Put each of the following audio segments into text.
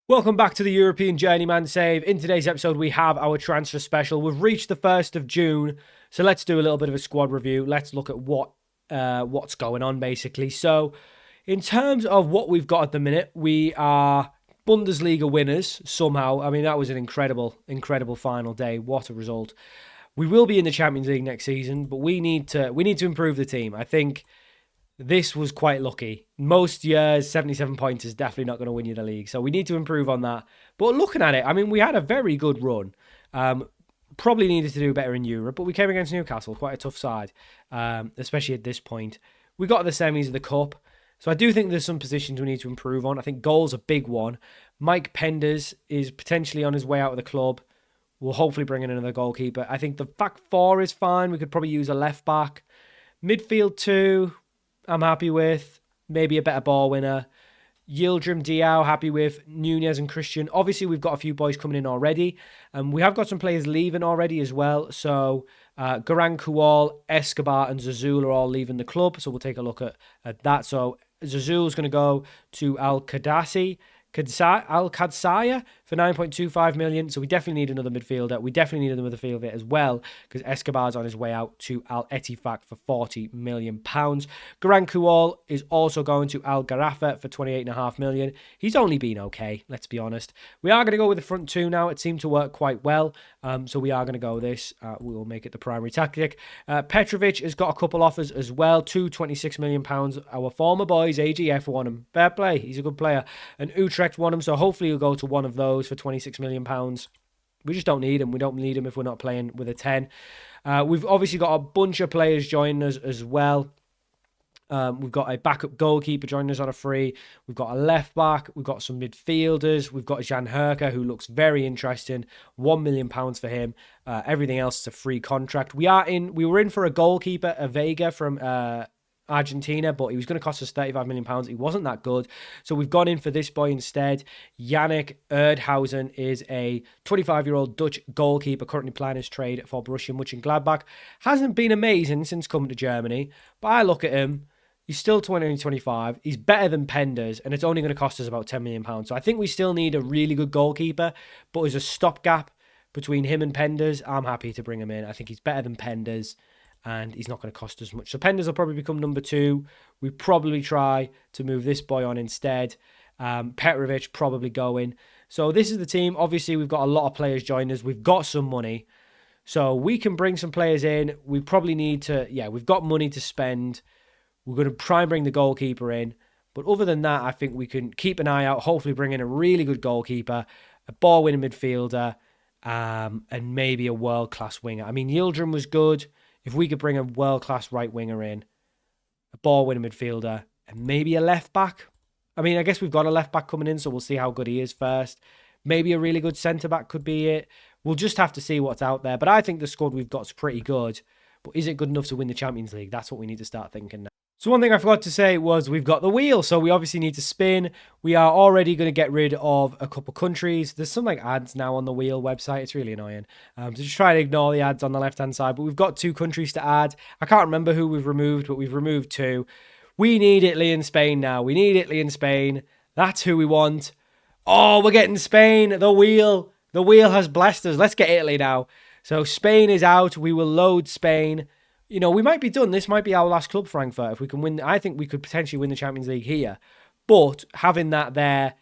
Welcome back to the European Journeyman Save. In today's episode, we have our transfer special. We've reached the 1st of June, so let's do a little bit of a squad review. Let's look at what's going on, basically. So, in terms of what we've got at the minute, we are Bundesliga winners somehow. I mean, that was an incredible final day. What a result. We will be in the Champions League next season, but we need to improve the team. I think this was quite lucky. Most years, 77 points is definitely not going to win you the league. So we need to improve on that. But looking at it, I mean, we had a very good run. Probably needed to do better in Europe, but we came against Newcastle, quite a tough side, especially at this point. We got to the semis of the Cup. So I do think there's some positions we need to improve on. I think goal's a big one. Mike Penders is potentially on his way out of the club. We'll hopefully bring in another goalkeeper. I think the back four is fine. We could probably use a left back. Midfield 2... I'm happy with. Maybe a better ball winner. Yildirim Diaw, happy with. Nunez and Christian. Obviously, we've got a few boys coming in already. We have got some players leaving already as well. So, Garang Kual, Escobar, and Zazul are all leaving the club. So, we'll take a look at that. So, Zazul's going to go to Al-Qadsiyah for 9.25 million. So we definitely need another midfielder. We definitely need another midfielder as well because Escobar's on his way out to Al-Ettifaq for 40 million pounds. Garang Kual is also going to Al Gharafa for 28.5 million. He's only been okay, let's be honest. We are going to go with the front two now. It seemed to work quite well. So we are going to go with this. We will make it the primary tactic. Petrovic has got a couple offers as well. 26 million pounds. Our former boys, AGF, won him. Fair play. He's a good player. And Utrecht won him. So hopefully he'll go to one of those for 26 million pounds. We just don't need him. We don't need him if we're not playing with a 10. We've obviously got a bunch of players joining us as well. We've got a backup goalkeeper joining us on a free. We've got a left back. We've got some midfielders. We've got Jan Herker, who looks very interesting. £1 million for him. Everything else is a free contract. We were in for a goalkeeper, a Vega from Argentina, but he was going to cost us £35 million. He wasn't that good. So we've gone in for this boy instead. Yannick Erdhausen is a 25-year-old Dutch goalkeeper currently playing his trade for Borussia Mönchengladbach. Hasn't been amazing since coming to Germany, but I look at him. He's still 25. He's better than Penders, and it's only going to cost us about £10 million. So I think we still need a really good goalkeeper, but as a stopgap between him and Penders, I'm happy to bring him in. I think he's better than Penders, and he's not going to cost us much. So Penders will probably become number 2. We probably try to move this boy on instead. Petrovic probably going. So this is the team. Obviously, we've got a lot of players joining us. We've got some money. So we can bring some players in. We probably need to, we've got money to spend. We're going to try and bring the goalkeeper in. But other than that, I think we can keep an eye out, hopefully bring in a really good goalkeeper, a ball-winning midfielder, and maybe a world-class winger. I mean, Yildirim was good. If we could bring a world-class right winger in, a ball-winning midfielder, and maybe a left-back. I mean, I guess we've got a left-back coming in, so we'll see how good he is first. Maybe a really good centre-back could be it. We'll just have to see what's out there. But I think the squad we've got is pretty good. But is it good enough to win the Champions League? That's what we need to start thinking now. So one thing I forgot to say was we've got the wheel, so we obviously need to spin. We are already going to get rid of a couple countries. There's some ads now on the wheel website. It's really annoying. So just try to ignore the ads on the left-hand side. But we've got 2 countries to add. I can't remember who we've removed, but we've removed 2. We need Italy and Spain now. We need Italy and Spain. That's who we want. Oh, we're getting Spain. The wheel has blessed us. Let's get Italy now. So Spain is out. We will load Spain. You know, we might be done. This might be our last club, Frankfurt. If we can win, I think we could potentially win the Champions League here. But having that there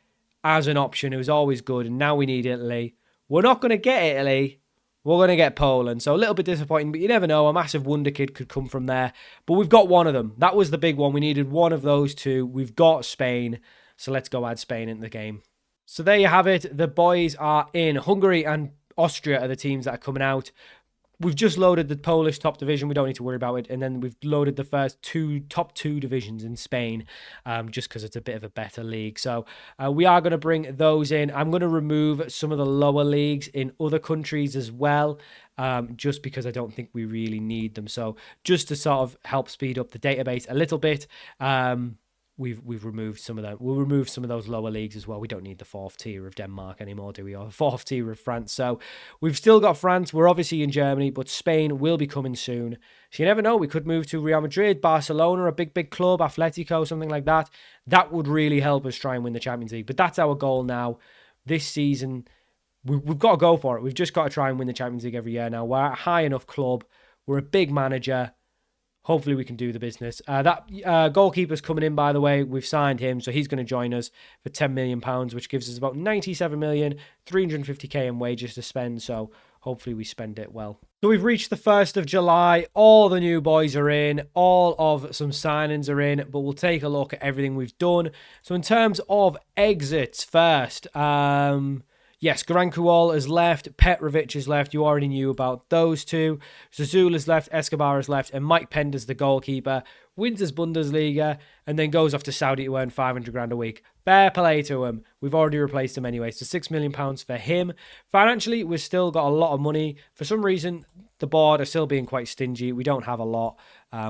as an option, it was always good. And now we need Italy. We're not going to get Italy. We're going to get Poland. So a little bit disappointing, but you never know. A massive wonder kid could come from there. But we've got one of them. That was the big one. We needed one of those 2. We've got Spain. So let's go add Spain into the game. So there you have it. The boys are in. Hungary and Austria are the teams that are coming out. We've just loaded the Polish top division. We don't need to worry about it. And then we've loaded the first top two divisions in Spain, just because it's a bit of a better league. So we are going to bring those in. I'm going to remove some of the lower leagues in other countries as well, just because I don't think we really need them. So just to sort of help speed up the database a little bit, we've removed some of them. We'll remove some of those lower leagues as well. We don't need the 4th tier of Denmark anymore, do we? Or the 4th tier of France. So we've still got France. We're obviously in Germany, but Spain will be coming soon. So you never know. We could move to Real Madrid, Barcelona, a big club, Atletico, something like that. That would really help us try and win the Champions League. But that's our goal now. this season, we've got to go for it. We've just got to try and win the Champions League every year now. We're a high enough club. We're a big manager. Hopefully we can do the business. That goalkeeper's coming in, by the way. We've signed him, so he's going to join us for £10 million, which gives us about 97,350,000 in wages to spend. So hopefully we spend it well. So we've reached the 1st of July. All the new boys are in. All of some signings are in. But we'll take a look at everything we've done. So in terms of exits first, yes, Garankuol has left, Petrovic has left. You already knew about those two. Zazul has left, Escobar has left, and Mike Pender's the goalkeeper. Wins his Bundesliga and then goes off to Saudi to earn 500 grand a week. Fair play to him. We've already replaced him anyway. So £6 million for him. Financially, we've still got a lot of money. For some reason, the board are still being quite stingy. We don't have a lot.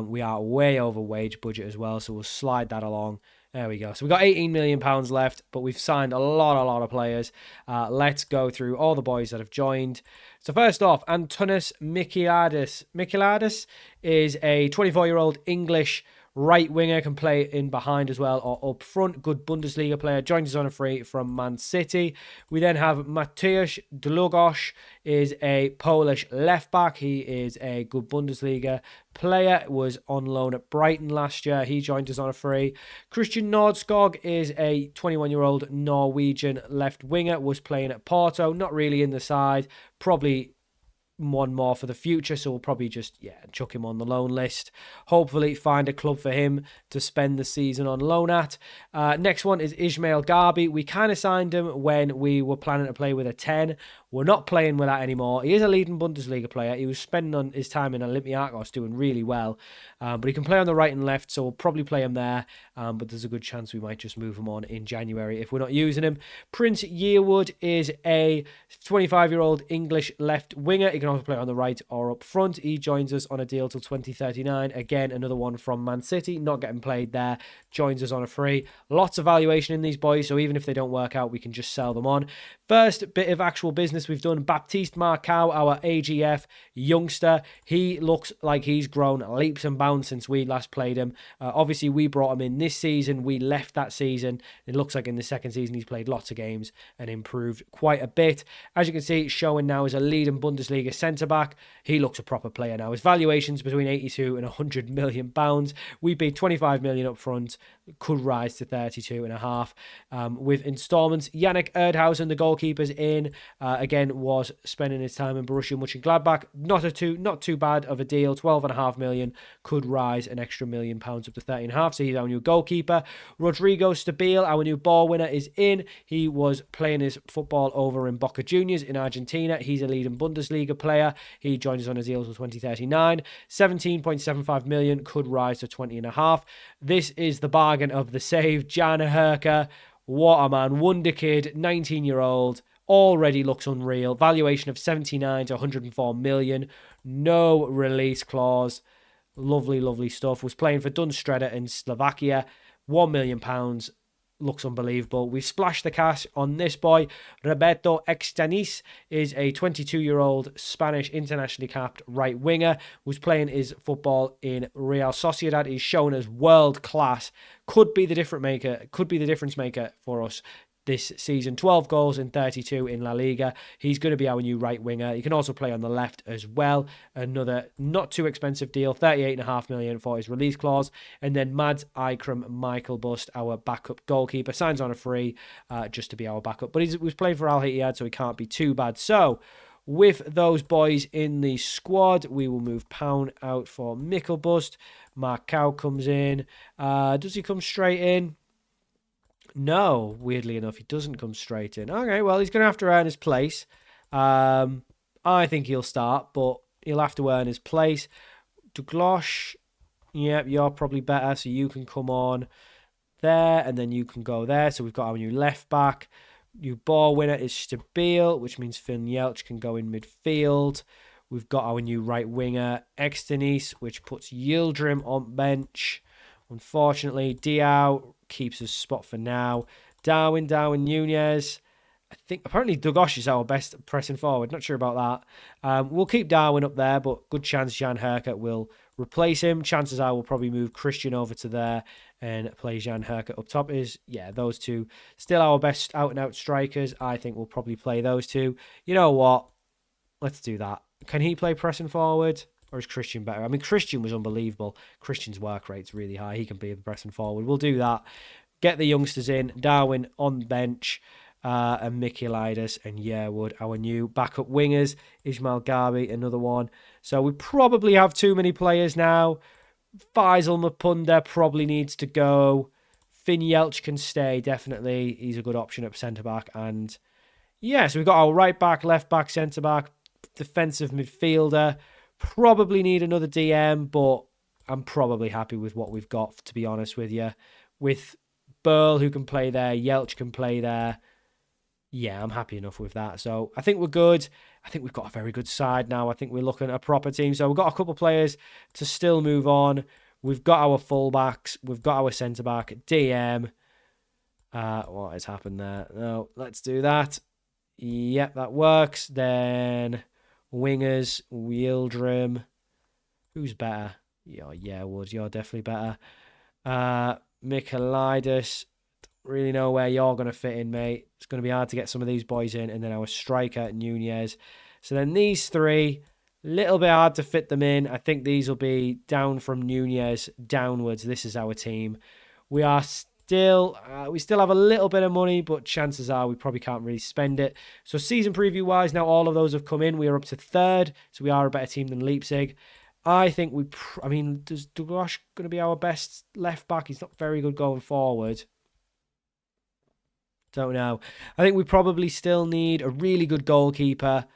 We are way over wage budget as well, so we'll slide that along. There we go. So we've got £18 million left, but we've signed a lot of players. Let's go through all the boys that have joined. So first off, Antonis Michailidis. Michailidis is a 24-year-old English right winger, can play in behind as well or up front. Good Bundesliga player. Joins us on a free from Man City. We then have Mateusz Dlugosz, is a Polish left back. He is a good Bundesliga player. Was on loan at Brighton last year. He joined us on a free. Christian Nordskog is a 21-year-old Norwegian left winger. Was playing at Porto. Not really in the side. Probably one more for the future, so we'll probably just chuck him on the loan list. Hopefully find a club for him to spend the season on loan at. Next one is Ismail Garbi. We kind of signed him when we were planning to play with a 10. We're not playing with that anymore. He is a leading Bundesliga player. He was spending on his time in Olympiacos doing really well. But he can play on the right and left, so we'll probably play him there. But there's a good chance we might just move him on in January if we're not using him. Prince Yearwood is a 25-year-old English left winger. He can also play on the right or up front. He joins us on a deal till 2039. Again, another one from Man City. Not getting played there. Joins us on a free. Lots of valuation in these boys, so even if they don't work out, we can just sell them on. First bit of actual business we've done. Baptiste Marcao, our AGF youngster. He looks like he's grown leaps and bounds since we last played him. Obviously, we brought him in this season. We left that season. It looks like in the second season, he's played lots of games and improved quite a bit. As you can see, showing now as a leading Bundesliga centre-back. He looks a proper player now. His valuation's between 82 and 100 million pounds. We paid 25 million up front. Could rise to 32.5. With installments, Yannick Erdhausen, the goalkeeper's in. Again, was spending his time in Borussia Mönchengladbach. Not too bad of a deal. 12.5 million. Could rise an extra £1 million up to 30.5. So he's our new goalkeeper. Rodrigo Stabile, our new ball winner, is in. He was playing his football over in Boca Juniors in Argentina. He's a leading Bundesliga player. He joins us on a deal until 2039. 17.75 million. Could rise to 20.5. This is the bargain of the save. Jan Herker. What a man. Wonder kid. 19-year-old. Already looks unreal. Valuation of 79 to 104 million. No release clause. Lovely stuff. Was playing for Dunstreda in Slovakia. £1 million. Looks unbelievable. We splashed the cash on this boy. Roberto Extanis is a 22-year-old Spanish internationally capped right winger. Was playing his football in Real Sociedad. He's shown as world class. Could be the difference maker for us this season. 12 goals in 32 in La Liga. He's going to be our new right winger. He can also play on the left as well. Another not too expensive deal, 38.5 million for his release clause. And then Mads Ikram Michael Bust, our backup goalkeeper, signs on a free just to be our backup. But he was playing for Al Ittihad, so he can't be too bad. So with those boys in the squad, we will move Pound out for Mickelbust. Marcao comes in. Does he come straight in? No, weirdly enough, he doesn't come straight in. Okay, well, he's going to have to earn his place. I think he'll start, but he'll have to earn his place. Duglosh, yep, you're probably better, so you can come on there, and then you can go there. So we've got our new left back. New ball winner is Stabile, which means Finn Yelch can go in midfield. We've got our new right winger, Extanis, which puts Yildirim on bench. Unfortunately, Diao keeps his spot for now. Darwin Nunez. I think apparently Dugosh is our best pressing forward. Not sure about that. We'll keep Darwin up there, but good chance Jan Herkert will replace him. Chances are we'll probably move Christian over to there and play Jan Herkert up top. Those two still our best out-and-out strikers. I think we'll probably play those two. You know what? Let's do that. Can he play pressing forward? Or is Christian better? I mean, Christian was unbelievable. Christian's work rate's really high. He can be pressing forward. We'll do that. Get the youngsters in. Darwin on bench. And Michailidis and Yearwood, our new backup wingers. Ismail Gabi, another one. So we probably have too many players now. Faisal Mapunda probably needs to go. Finn Yelch can stay, definitely. He's a good option at centre-back. And yeah, so we've got our right back, left back, centre-back, defensive midfielder. Probably need another DM, but I'm probably happy with what we've got, to be honest with you. With Burl, who can play there, Yelch can play there. Yeah, I'm happy enough with that. So I think we're good. I think we've got a very good side now. I think we're looking at a proper team. So we've got a couple of players to still move on. We've got our fullbacks. We've got our centre-back, DM. What has happened there? No, let's do that. Yep, that works. Then wingers, Wieldrim. Who's better? Yeah, Woods, you're definitely better. Michailidis. Really know where you're going to fit in, mate. It's going to be hard to get some of these boys in. And then our striker, Nunez. So then these three, little bit hard to fit them in. I think these will be down from Nunez downwards. This is our team. We still have a little bit of money, but chances are we probably can't really spend it. So season preview-wise, now all of those have come in. We are up to third, so we are a better team than Leipzig. I think does Dugosh going to be our best left back? He's not very good going forward. Don't know. I think we probably still need a really good goalkeeper.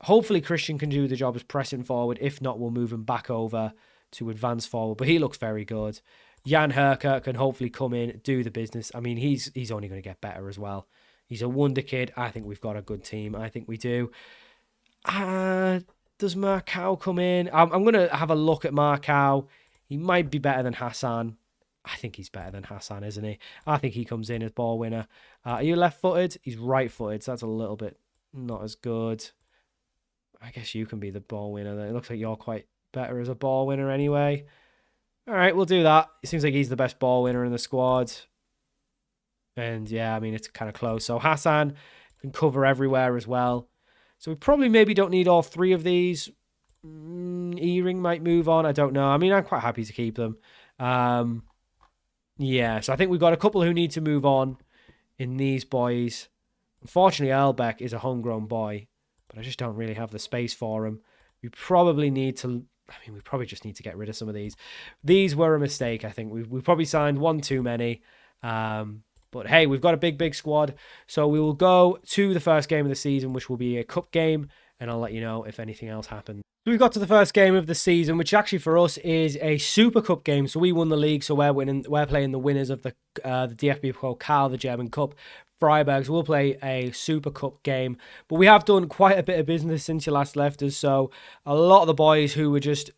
Hopefully Christian can do the job as pressing forward. If not, we'll move him back over to advance forward. But he looks very good. Jan Herkert can hopefully come in, do the business. I mean, he's only going to get better as well. He's a wonder kid. I think we've got a good team. I think we do. Does Marcao come in? I'm going to have a look at Marcao. He might be better than Hassan. I think he's better than Hassan, isn't he? I think he comes in as ball winner. Are you left-footed? He's right-footed, so that's a little bit not as good. I guess you can be the ball winner. It looks like you're quite better as a ball winner anyway. All right, we'll do that. It seems like he's the best ball winner in the squad. And yeah, I mean, it's kind of close. So Hassan can cover everywhere as well. So we probably maybe don't need all three of these. E-ring might move on. I don't know. I mean, I'm quite happy to keep them. Yeah, so I think we've got a couple who need to move on in these boys. Unfortunately, Erlbeck is a homegrown boy, but I just don't really have the space for him. We probably just need to get rid of some of these. These were a mistake, I think. We probably signed one too many. But hey, we've got a big squad. So we will go to the first game of the season, which will be a cup game, and I'll let you know if anything else happens. We've got to the first game of the season, which actually for us is a Super Cup game. So we won the league, so we're playing the winners of the DFB Pokal, the German Cup. Freiburg, so we'll play a Super Cup game. But we have done quite a bit of business since you last left us, so a lot of the boys who were just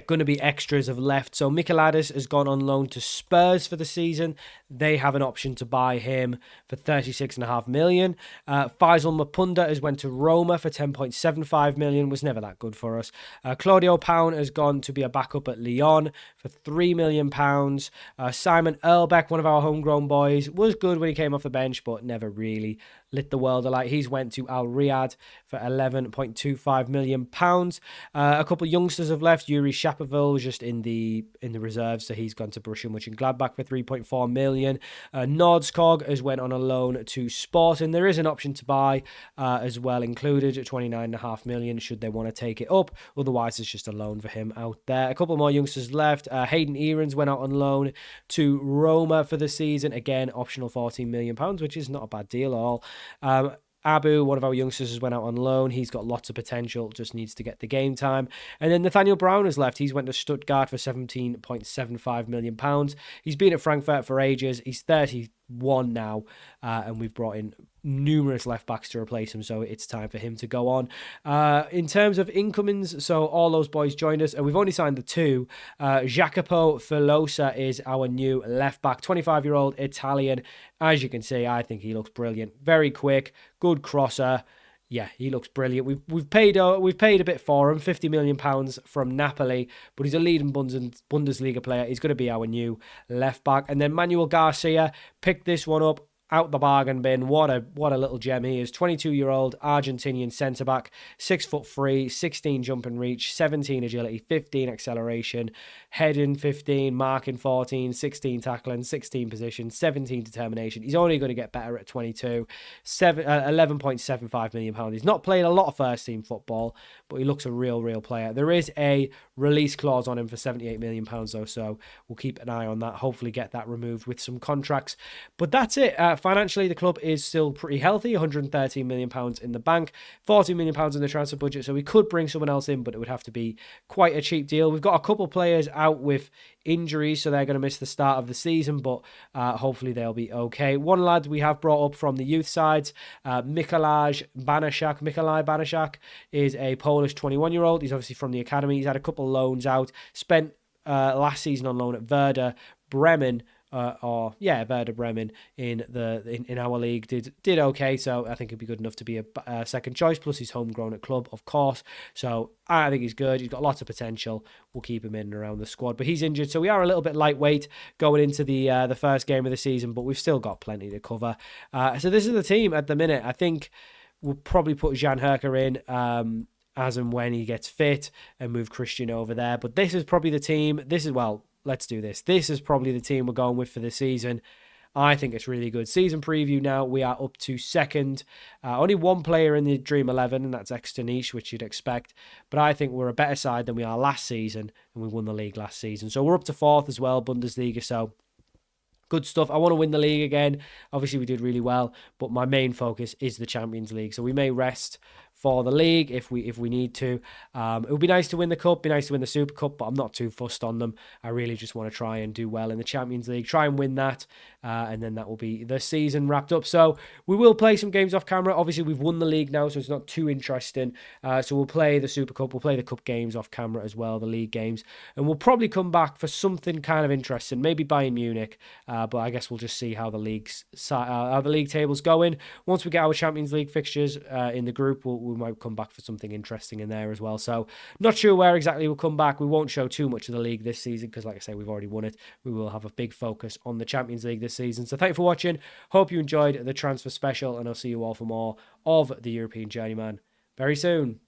going to be extras have left. So Michailidis has gone on loan to Spurs for the season. They have an option to buy him for 36.5 million. Faisal Mapunda has went to Roma for 10.75 million. Was never that good for us. Claudio Pound has gone to be a backup at Lyon for 3 million pounds. Simon Erlbeck, one of our homegrown boys, was good when he came off the bench, but never really lit the world alight. He's went to Al Riyadh for 11.25 million pounds. A couple of youngsters have left. Yuri Shapovalov was just in the reserves, so he's gone to Borussia Mönchengladbach for 3.4 million. Nordskog has went on a loan to Sporting. There is an option to buy as well included at 29.5 million should they want to take it up. Otherwise, it's just a loan for him out there. A couple more youngsters left. Hayden Earens went out on loan to Roma for the season. Again, optional 14 million pounds, which is not a bad deal at all. Abu, one of our youngsters, has went out on loan. He's got lots of potential, just needs to get the game time. And then Nathaniel Brown has left. He's went to Stuttgart for 17.75 million pounds. He's been at Frankfurt for ages. He's 31 now, and we've brought in numerous left backs to replace him, so it's time for him to go on. In terms of incomings, so all those boys joined us, and we've only signed the two. Jacopo Filosa is our new left back, 25-year-old Italian. As you can see, I think he looks brilliant. Very quick, good crosser. Yeah, he looks brilliant. We've paid a bit for him, £50 million from Napoli, but he's a leading Bundesliga player. He's going to be our new left back. And then Manuel Garcia picked this one up out the bargain bin. What a little gem he is. 22-year-old Argentinian centre-back, 6'3", 16 jump and reach, 17 agility, 15 acceleration, heading 15, marking 14, 16 tackling, 16 position, 17 determination. He's only going to get better at 22. 11.75 million pounds. He's not played a lot of first team football, but he looks a real player. There is a release clause on him for 78 million pounds though, so we'll keep an eye on that. Hopefully get that removed with some contracts. But that's it. Financially, the club is still pretty healthy. 113 million pounds in the bank, 40 million pounds in the transfer budget. So we could bring someone else in, but it would have to be quite a cheap deal. We've got a couple players out with injuries, so they're going to miss the start of the season, but hopefully they'll be okay. One lad we have brought up from the youth sides, Mikolaj Banaszak is a Polish 21-year-old. He's obviously from the academy. He's had a couple loans out, spent last season on loan at Werder Bremen. Werder Bremen in our league did okay, so I think he'd be good enough to be a second choice. Plus he's homegrown at club, of course, so I think he's good. He's got lots of potential. We'll keep him in and around the squad, but he's injured, so we are a little bit lightweight going into the first game of the season, but we've still got plenty to cover. So this is the team at the minute. I think we'll probably put Jan Herker in as and when he gets fit and move Christian over there, but this is probably the team. Let's do this. This is probably the team we're going with for the season. I think it's really good. Season preview now, we are up to second. Only one player in the Dream 11, and that's Externich, which you'd expect. But I think we're a better side than we are last season, and we won the league last season. So we're up to fourth as well, Bundesliga, so good stuff. I want to win the league again. Obviously, we did really well, but my main focus is the Champions League. So we may rest for the league if we need to. It would be nice to win the cup, be nice to win the Super Cup, but I'm not too fussed on them. I really just want to try and do well in the Champions League, try and win that, and then that will be the season wrapped up. So we will play some games off camera. Obviously, we've won the league now, so it's not too interesting. So we'll play the Super Cup, we'll play the cup games off camera as well, the league games, and we'll probably come back for something kind of interesting, maybe Bayern Munich, but I guess we'll just see how the league table's going. Once we get our Champions League fixtures in the group, we might come back for something interesting in there as well. So not sure where exactly we'll come back. We won't show too much of the league this season because, like I say, we've already won it. We will have a big focus on the Champions League this season. So thank you for watching. Hope you enjoyed the transfer special, and I'll see you all for more of the European Journeyman very soon.